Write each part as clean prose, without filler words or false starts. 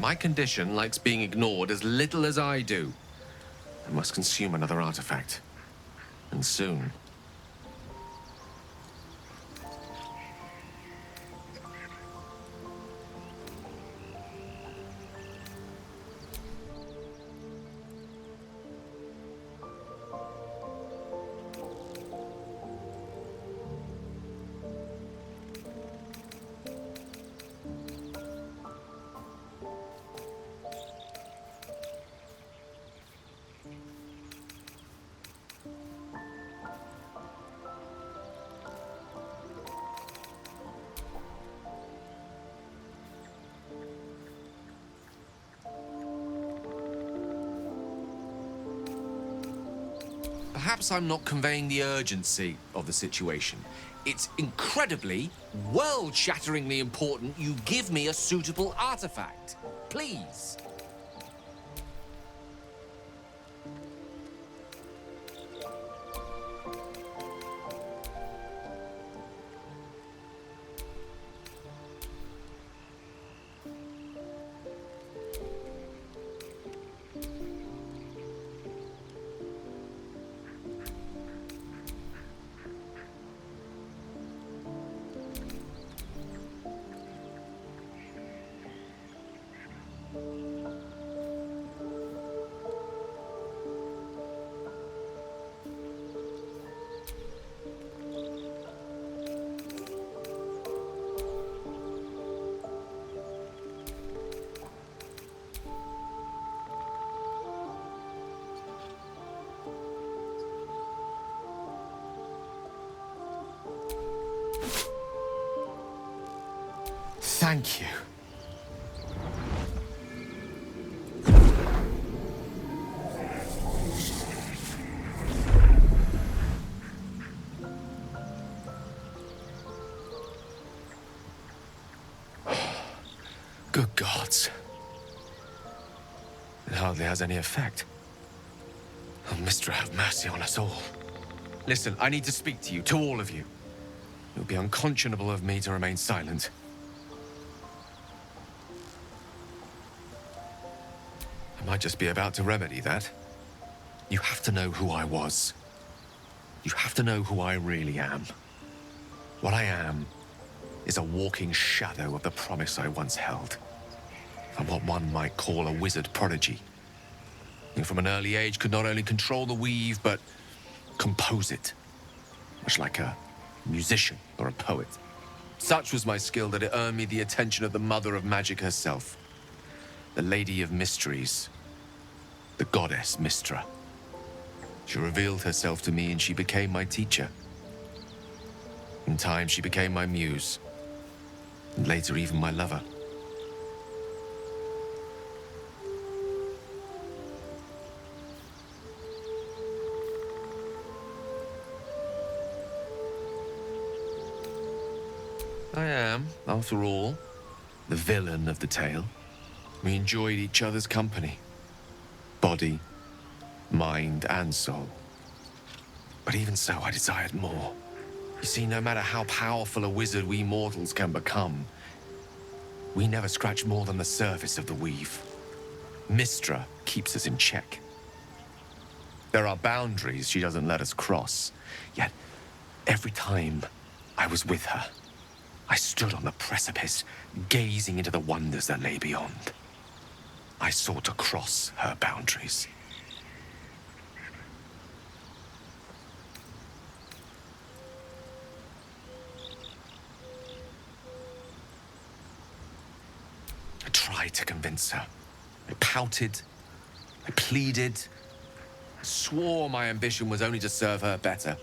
My condition likes being ignored as little as I do. I must consume another artifact. And soon. Perhaps I'm not conveying the urgency of the situation. It's incredibly, world-shatteringly important you give me a suitable artifact. Please. Thank you. Good gods. It hardly has any effect. Oh, Mistra, have mercy on us all. Listen, I need to speak to you, to all of you. It would be unconscionable of me to remain silent. I might just be about to remedy that. You have to know who I was. You have to know who I really am. What I am is a walking shadow of the promise I once held. I'm what one might call a wizard prodigy. Who from an early age could not only control the weave, but compose it. Much like a musician or a poet. Such was my skill that it earned me the attention of the mother of magic herself. The Lady of Mysteries. The goddess Mistra. She revealed herself to me and she became my teacher. In time, she became my muse. And later, even my lover. I am, after all, the villain of the tale. We enjoyed each other's company. Body, mind, and soul. But even so, I desired more. You see, no matter how powerful a wizard we mortals can become, we never scratch more than the surface of the weave. Mistra keeps us in check. There are boundaries she doesn't let us cross. Yet, every time I was with her, I stood on the precipice, gazing into the wonders that lay beyond. I sought to cross her boundaries. I tried to convince her. I pouted. I pleaded. I swore my ambition was only to serve her better.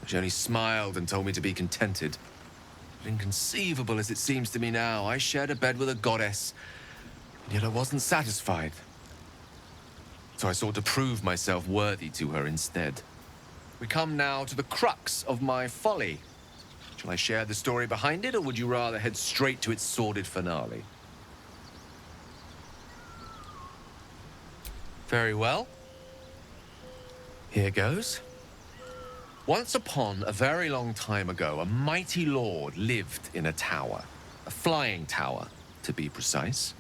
She only smiled and told me to be contented. But inconceivable as it seems to me now, I shared a bed with a goddess, and yet I wasn't satisfied. So I sought to prove myself worthy to her instead. We come now to the crux of my folly. Shall I share the story behind it, or would you rather head straight to its sordid finale? Very well. Here goes. Once upon a very long time ago, a mighty lord lived in a tower. A flying tower, to be precise.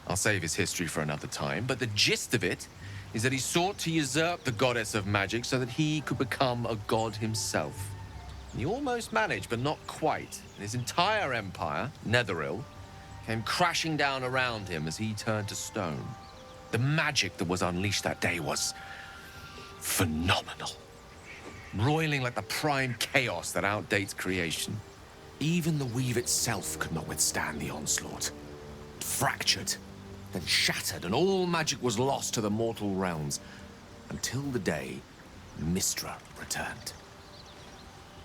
I'll save his history for another time, but the gist of it is that he sought to usurp the goddess of magic so that he could become a god himself. He almost managed, but not quite. And his entire empire, Netheril, came crashing down around him as he turned to stone. The magic that was unleashed that day was phenomenal. Roiling like the prime chaos that outdates creation. Even the weave itself could not withstand the onslaught. It fractured, then shattered, and all magic was lost to the mortal realms, until the day Mystra returned.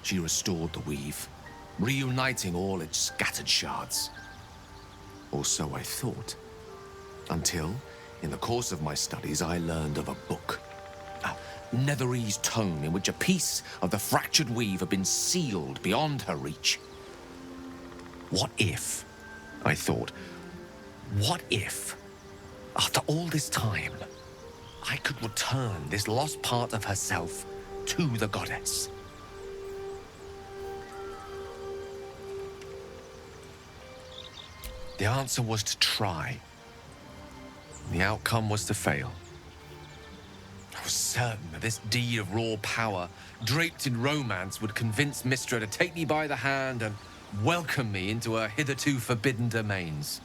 She restored the weave, reuniting all its scattered shards. Or so I thought. Until, in the course of my studies, I learned of a book. A Netherese tome in which a piece of the fractured weave had been sealed beyond her reach. What if, I thought, what if, after all this time, I could return this lost part of herself to the goddess? The answer was to try. The outcome was to fail. I was certain that this deed of raw power, draped in romance, would convince Mystra to take me by the hand and welcome me into her hitherto forbidden domains.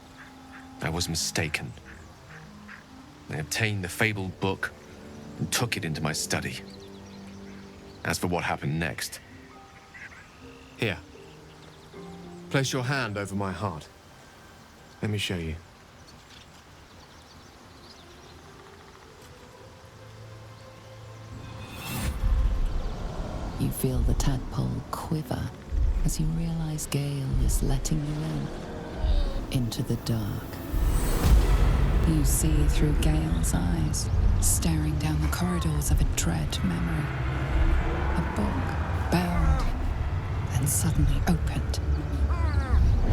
I was mistaken. I obtained the fabled book and took it into my study. As for what happened next... Here. Place your hand over my heart. Let me show you. You feel the tadpole quiver as you realize Gale is letting you into the dark. You see through Gale's eyes, staring down the corridors of a dread memory. A book, bound, then suddenly opened.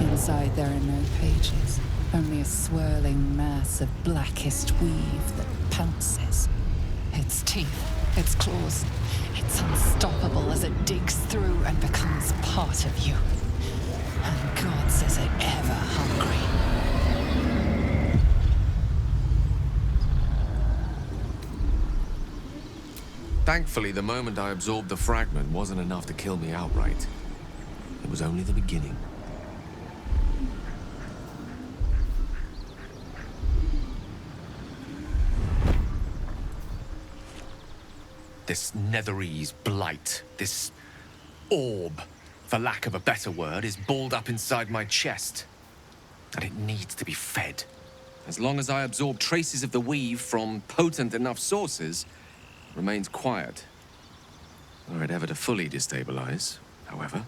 Inside there are no pages, only a swirling mass of blackest weave that pounces. Its teeth, its claws, it's unstoppable as it digs through and becomes part of you. And God says it ever hungry. Thankfully, the moment I absorbed the fragment wasn't enough to kill me outright. It was only the beginning. This Netherese blight, this orb, for lack of a better word, is balled up inside my chest. And it needs to be fed. As long as I absorb traces of the weave from potent enough sources, it remains quiet. Were it ever to fully destabilize, however,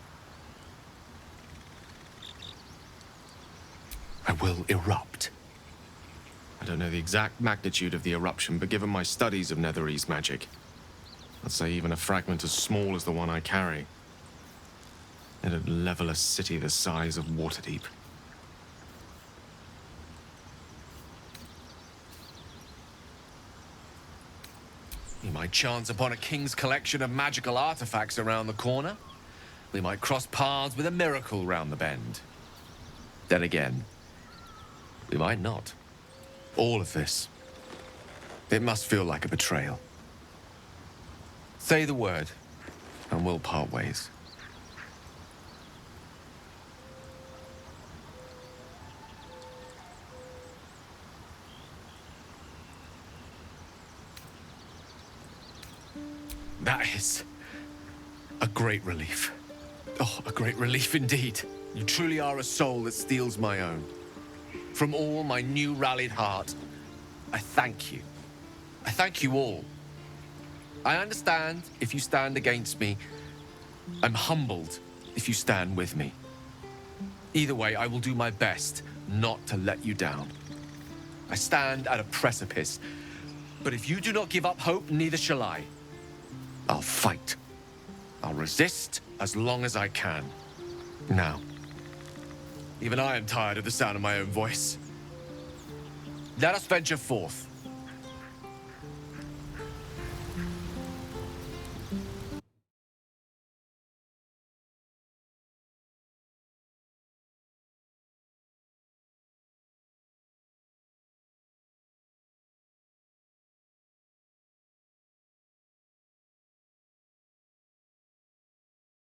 I will erupt. I don't know the exact magnitude of the eruption, but given my studies of Netherese magic, I'd say even a fragment as small as the one I carry, it'd level a city the size of Waterdeep. We might chance upon a king's collection of magical artifacts around the corner. We might cross paths with a miracle round the bend. Then again, we might not. All of this, it must feel like a betrayal. Say the word, and we'll part ways. That is a great relief. Oh, a great relief indeed. You truly are a soul that steals my own. From all my new rallied heart, I thank you. I thank you all. I understand if you stand against me. I'm humbled if you stand with me. Either way, I will do my best not to let you down. I stand at a precipice, but if you do not give up hope, neither shall I. I'll fight. I'll resist as long as I can. Now, even I am tired of the sound of my own voice. Let us venture forth.